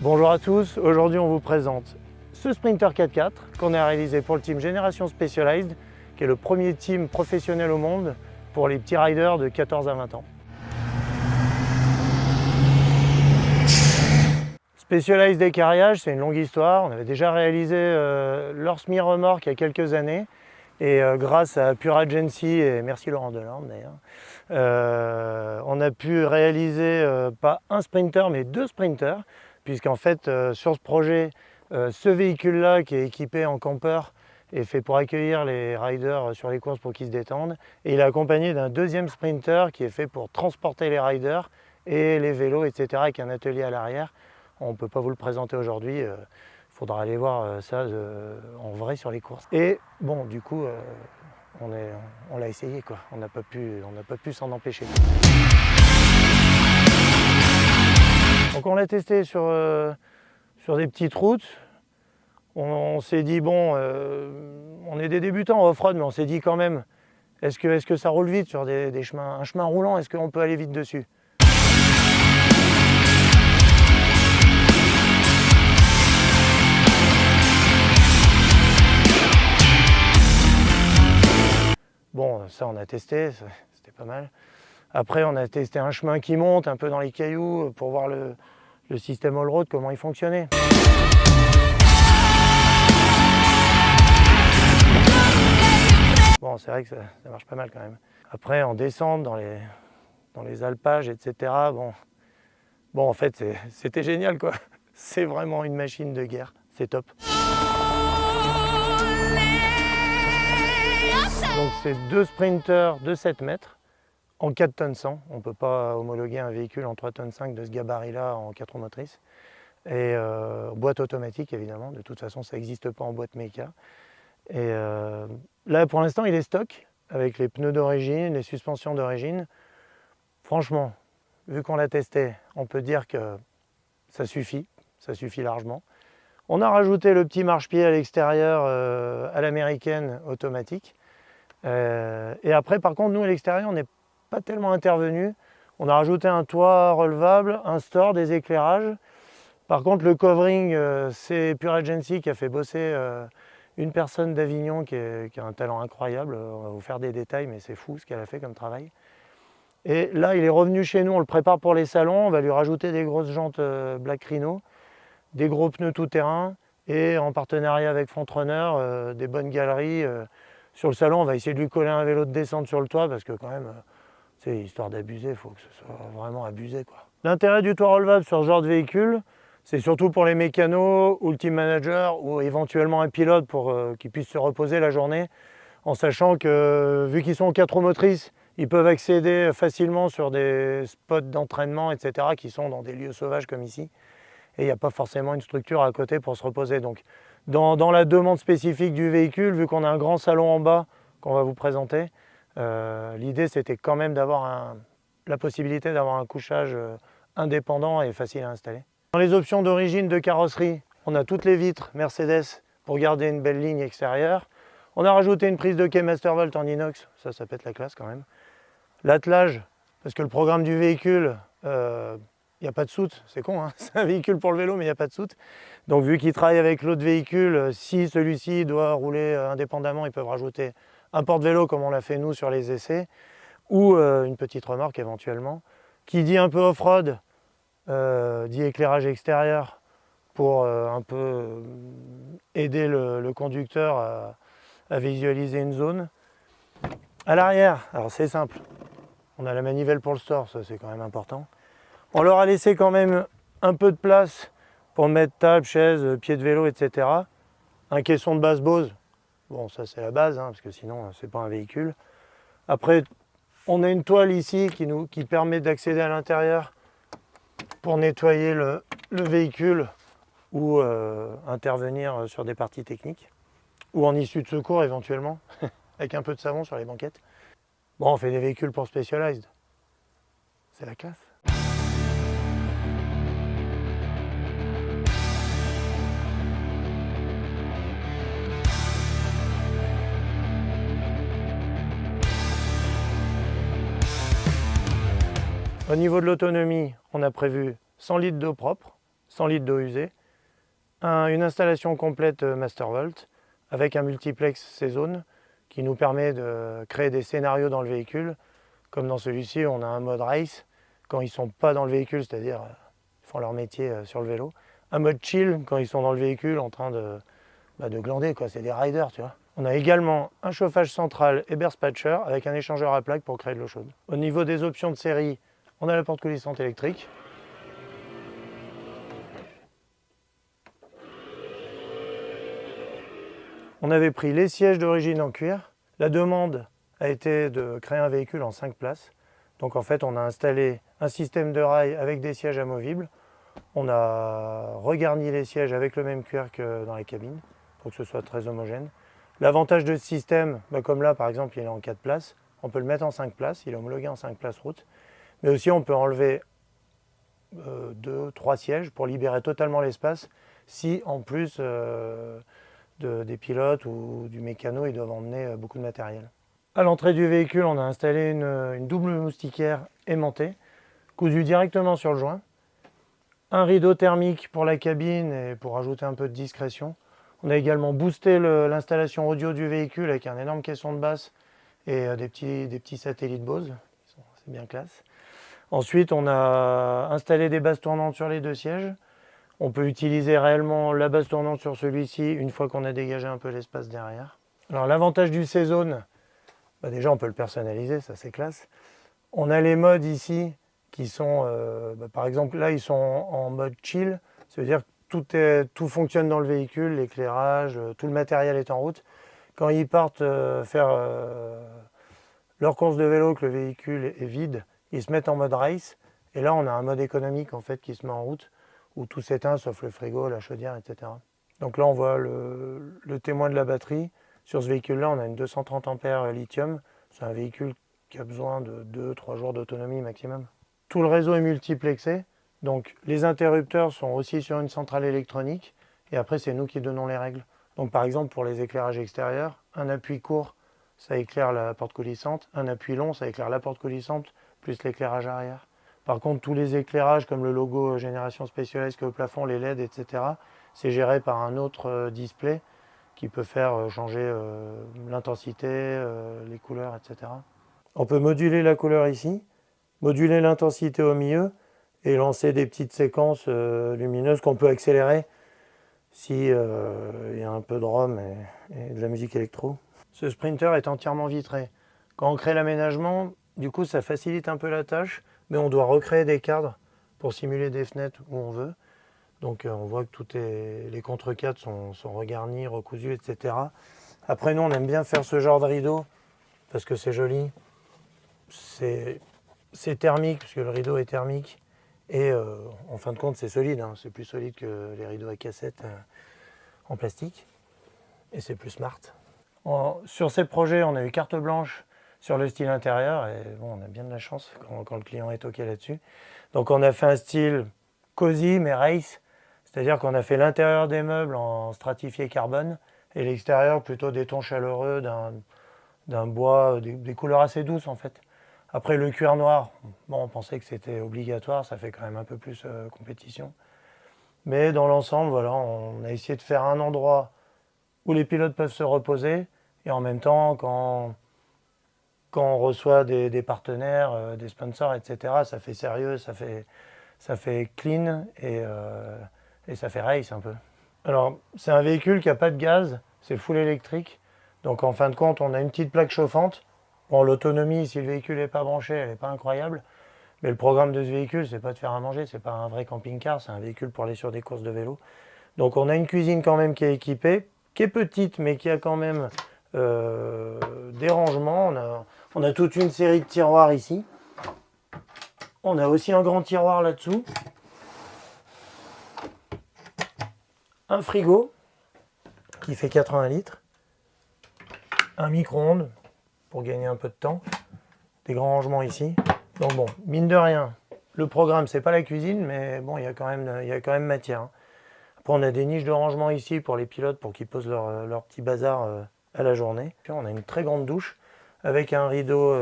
Bonjour à tous, aujourd'hui on vous présente ce Sprinter 4x4 qu'on a réalisé pour le team Génération Specialized, qui est le premier team professionnel au monde pour les petits riders de 14 à 20 ans. Specialized Équarriage, c'est une longue histoire. On avait déjà réalisé leur semi-remorque il y a quelques années. Et grâce à Pure Agency, et merci Laurent Delorme d'ailleurs, on a pu réaliser pas un sprinter mais deux sprinters, puisqu'en fait sur ce projet, ce véhicule-là qui est équipé en camper est fait pour accueillir les riders sur les courses pour qu'ils se détendent. Et il est accompagné d'un deuxième sprinter qui est fait pour transporter les riders et les vélos, etc. avec un atelier à l'arrière. On ne peut pas vous le présenter aujourd'hui. Il faudra aller voir ça en vrai sur les courses. Et bon, du coup, on l'a essayé, quoi. On n'a pas pu s'en empêcher. Donc on l'a testé sur des petites routes. On s'est dit, bon, on est des débutants en off-road, mais on s'est dit quand même, est-ce que ça roule vite sur des chemins, un chemin roulant, est-ce qu'on peut aller vite dessus ? Bon, ça on a testé, c'était pas mal. Après on a testé un chemin qui monte un peu dans les cailloux pour voir le système all-road, comment il fonctionnait. Bon, c'est vrai que ça marche pas mal quand même. Après en descente, dans les alpages, etc. Bon en fait c'était génial quoi. C'est vraiment une machine de guerre, c'est top. Donc c'est deux sprinters de 7 mètres en 4 tonnes 100. On ne peut pas homologuer un véhicule en 3 tonnes 5 de ce gabarit-là en 4 roues motrices. Et boîte automatique évidemment, de toute façon ça n'existe pas en boîte méca. Et là pour l'instant il est stock avec les pneus d'origine, les suspensions d'origine. Franchement, vu qu'on l'a testé, on peut dire que ça suffit largement. On a rajouté le petit marchepied à l'extérieur à l'américaine automatique. Et après, par contre, nous à l'extérieur, on n'est pas tellement intervenu. On a rajouté un toit relevable, un store, des éclairages. Par contre, le covering, c'est Pure Agency qui a fait bosser une personne d'Avignon qui a un talent incroyable. On va vous faire des détails, mais c'est fou ce qu'elle a fait comme travail. Et là, il est revenu chez nous, on le prépare pour les salons. On va lui rajouter des grosses jantes Black Rhino, des gros pneus tout-terrain et en partenariat avec Frontrunner, des bonnes galeries. Sur le salon, on va essayer de lui coller un vélo de descente sur le toit parce que quand même, c'est histoire d'abuser, il faut que ce soit vraiment abusé, quoi. L'intérêt du toit relevable sur ce genre de véhicule, c'est surtout pour les mécanos ou le team manager ou éventuellement un pilote pour qu'ils puissent se reposer la journée, en sachant que vu qu'ils sont en 4 roues motrices, ils peuvent accéder facilement sur des spots d'entraînement, etc., qui sont dans des lieux sauvages comme ici. Et il n'y a pas forcément une structure à côté pour se reposer. Donc, dans la demande spécifique du véhicule, vu qu'on a un grand salon en bas qu'on va vous présenter, l'idée c'était quand même d'avoir la possibilité d'avoir un couchage indépendant et facile à installer. Dans les options d'origine de carrosserie, on a toutes les vitres Mercedes pour garder une belle ligne extérieure. On a rajouté une prise de quai Mastervolt en inox, ça pète la classe quand même. L'attelage, parce que le programme du véhicule, il n'y a pas de soute, c'est con, hein, c'est un véhicule pour le vélo mais il n'y a pas de soute. Donc vu qu'ils travaillent avec l'autre véhicule, si celui-ci doit rouler indépendamment, ils peuvent rajouter un porte-vélo comme on l'a fait nous sur les essais, ou une petite remorque éventuellement. Qui dit un peu off-road, dit éclairage extérieur pour un peu aider le conducteur à visualiser une zone. À l'arrière, alors c'est simple, on a la manivelle pour le store, ça c'est quand même important. On leur a laissé quand même un peu de place pour mettre table, chaise, pied de vélo, etc. Un caisson de basse Bose, bon ça c'est la base, hein, parce que sinon c'est pas un véhicule. Après, on a une toile ici qui permet d'accéder à l'intérieur pour nettoyer le véhicule ou intervenir sur des parties techniques, ou en issue de secours éventuellement, avec un peu de savon sur les banquettes. Bon, on fait des véhicules pour Specialized, c'est la classe. Au niveau de l'autonomie, on a prévu 100 litres d'eau propre, 100 litres d'eau usée, une installation complète Mastervolt avec un multiplex C-Zone qui nous permet de créer des scénarios dans le véhicule. Comme dans celui-ci, on a un mode race quand ils ne sont pas dans le véhicule, c'est-à-dire ils font leur métier sur le vélo. Un mode chill quand ils sont dans le véhicule en train de glander, quoi. C'est des riders, tu vois. On a également un chauffage central et Berspatcher avec un échangeur à plaques pour créer de l'eau chaude. Au niveau des options de série, on a la porte coulissante électrique. On avait pris les sièges d'origine en cuir. La demande a été de créer un véhicule en 5 places. Donc en fait, on a installé un système de rails avec des sièges amovibles. On a regarni les sièges avec le même cuir que dans la cabine pour que ce soit très homogène. L'avantage de ce système, comme là par exemple, il est en 4 places. On peut le mettre en 5 places, il est homologué en 5 places route. Mais aussi on peut enlever 2-3 sièges pour libérer totalement l'espace si en plus des pilotes ou du mécano, ils doivent emmener beaucoup de matériel. À l'entrée du véhicule, on a installé une double moustiquaire aimantée, cousue directement sur le joint. Un rideau thermique pour la cabine et pour ajouter un peu de discrétion. On a également boosté l'installation audio du véhicule avec un énorme caisson de basse et des petits satellites Bose. C'est bien classe. Ensuite, on a installé des bases tournantes sur les 2 sièges. On peut utiliser réellement la base tournante sur celui-ci une fois qu'on a dégagé un peu l'espace derrière. Alors l'avantage du C-Zone, déjà on peut le personnaliser, ça c'est classe. On a les modes ici qui sont, par exemple là ils sont en mode chill, ça veut dire que tout fonctionne dans le véhicule, l'éclairage, tout le matériel est en route. Quand ils partent faire leur course de vélo, que le véhicule est vide, ils se mettent en mode race, et là on a un mode économique en fait qui se met en route, où tout s'éteint sauf le frigo, la chaudière, etc. Donc là on voit le témoin de la batterie. Sur ce véhicule-là, on a une 230 ampères lithium. C'est un véhicule qui a besoin de 2-3 jours d'autonomie maximum. Tout le réseau est multiplexé, donc les interrupteurs sont aussi sur une centrale électronique, et après c'est nous qui donnons les règles. Donc par exemple pour les éclairages extérieurs, un appui court, ça éclaire la porte coulissante, un appui long, ça éclaire la porte coulissante, plus l'éclairage arrière. Par contre, tous les éclairages comme le logo Génération Specialized qui est au plafond, les LED, etc., c'est géré par un autre display qui peut faire changer l'intensité, les couleurs, etc. On peut moduler la couleur ici, moduler l'intensité au milieu et lancer des petites séquences lumineuses qu'on peut accélérer si y a un peu de ROM et de la musique électro. Ce Sprinter est entièrement vitré. Quand on crée l'aménagement, du coup ça facilite un peu la tâche, mais on doit recréer des cadres pour simuler des fenêtres où on veut. Donc on voit que les contre-cadres sont regarnis, recousus, etc. Après nous on aime bien faire ce genre de rideau parce que c'est joli. C'est thermique parce que le rideau est thermique. Et en fin de compte c'est solide, hein. C'est plus solide que les rideaux à cassette en plastique. Et c'est plus smart. Sur ces projets on a eu carte blanche sur le style intérieur. Et bon, on a bien de la chance quand le client est OK là-dessus. Donc on a fait un style cosy mais race. C'est-à-dire qu'on a fait l'intérieur des meubles en stratifié carbone et l'extérieur plutôt des tons chaleureux, d'un bois, des couleurs assez douces en fait. Après le cuir noir, on pensait que c'était obligatoire, ça fait quand même un peu plus compétition. Mais dans l'ensemble, voilà, on a essayé de faire un endroit où les pilotes peuvent se reposer et en même temps, quand on reçoit des partenaires, des sponsors, etc., ça fait sérieux, ça fait clean et ça fait race un peu. Alors, c'est un véhicule qui n'a pas de gaz, c'est full électrique. Donc en fin de compte, on a une petite plaque chauffante. Bon, l'autonomie, si le véhicule n'est pas branché, elle n'est pas incroyable. Mais le programme de ce véhicule, c'est pas de faire à manger, c'est pas un vrai camping-car, c'est un véhicule pour aller sur des courses de vélo. Donc on a une cuisine quand même qui est équipée, qui est petite, mais qui a quand même des rangements. On a toute une série de tiroirs ici. On a aussi un grand tiroir là-dessous. Un frigo qui fait 80 litres. Un micro-ondes pour gagner un peu de temps. Des grands rangements ici. Donc bon, mine de rien, le programme c'est pas la cuisine, mais bon, il y a quand même matière. Hein. Après on a des niches de rangement ici pour les pilotes pour qu'ils posent leur petit bazar à la journée. Puis on a une très grande douche avec un rideau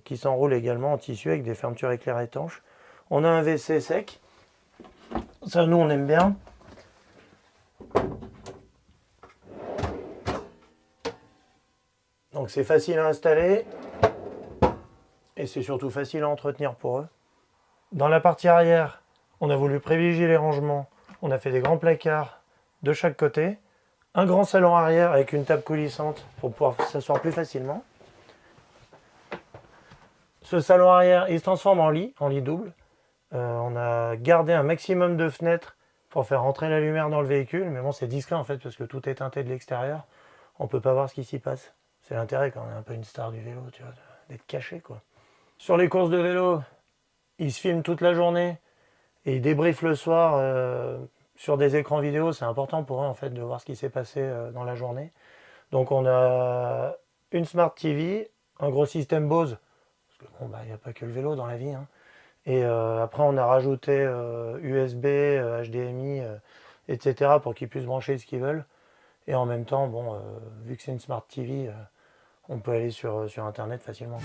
qui s'enroule également en tissu avec des fermetures éclair étanches. On a un WC sec. Ça, nous, on aime bien. Donc c'est facile à installer et c'est surtout facile à entretenir pour eux. Dans la partie arrière, on a voulu privilégier les rangements. On a fait des grands placards de chaque côté. Un grand salon arrière avec une table coulissante pour pouvoir s'asseoir plus facilement. Ce salon arrière, il se transforme en lit double. On a gardé un maximum de fenêtres pour faire rentrer la lumière dans le véhicule. Mais bon, c'est discret en fait parce que tout est teinté de l'extérieur. On ne peut pas voir ce qui s'y passe. C'est l'intérêt quand on est un peu une star du vélo, tu vois, d'être caché quoi. Sur les courses de vélo, ils se filment toute la journée et ils débriefent le soir sur des écrans vidéo. C'est important pour eux en fait de voir ce qui s'est passé dans la journée. Donc on a une Smart TV, un gros système Bose, parce que bon, il n'y a pas que le vélo dans la vie, hein. Et après on a rajouté USB, HDMI, etc. pour qu'ils puissent brancher ce qu'ils veulent. Et en même temps, bon, vu que c'est une Smart TV, on peut aller sur Internet facilement.